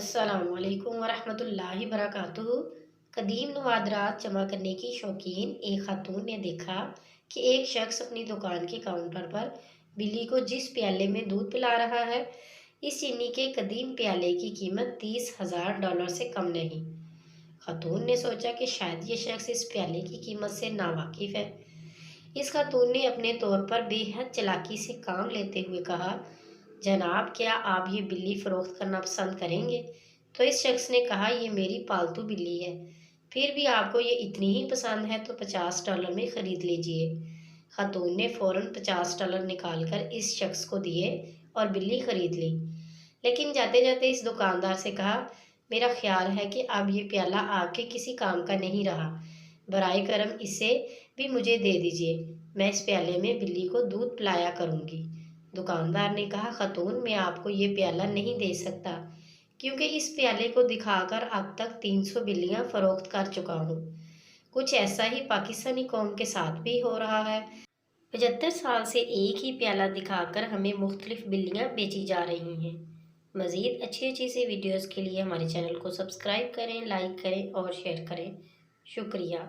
अस्सलाम वालेकुम वरहमतुल्लाहि वबरकातुहू। कदीम नवादरात जमा करने की शौकीन एक खातून ने देखा कि एक शख्स अपनी दुकान के काउंटर पर बिल्ली को जिस प्याले में दूध पिला रहा है, इस चीनी के कदीम प्याले की कीमत $30,000 से कम नहीं। खातून ने सोचा कि शायद ये शख्स इस प्याले की कीमत से नावाकिफ है। इस खातून ने अपने तौर पर बेहद चालाकी से काम लेते हुए कहा, जनाब क्या आप ये बिल्ली फ़रोख्त करना पसंद करेंगे? तो इस शख्स ने कहा, ये मेरी पालतू बिल्ली है, फिर भी आपको ये इतनी ही पसंद है तो $50 में ख़रीद लीजिए। खातून ने फ़ौरन $50 निकाल कर इस शख्स को दिए और बिल्ली ख़रीद ली। लेकिन जाते जाते इस दुकानदार से कहा, मेरा ख्याल है कि अब ये प्याला आपके किसी काम का नहीं रहा, बराए करम इसे भी मुझे दे दीजिए, मैं इस प्याले में बिल्ली को दूध पिलाया करूँगी। दुकानदार ने कहा, खातून मैं आपको ये प्याला नहीं दे सकता, क्योंकि इस प्याले को दिखाकर अब तक 300 बिल्लियाँ फ़रोख्त कर चुका हूँ। कुछ ऐसा ही पाकिस्तानी कौम के साथ भी हो रहा है। 75 साल से एक ही प्याला दिखाकर हमें मुख्तलिफ बिल्लियाँ बेची जा रही हैं। मज़ीद अच्छी सी वीडियोज़ के लिए हमारे चैनल को सब्सक्राइब करें, लाइक करें और शेयर करें। शुक्रिया।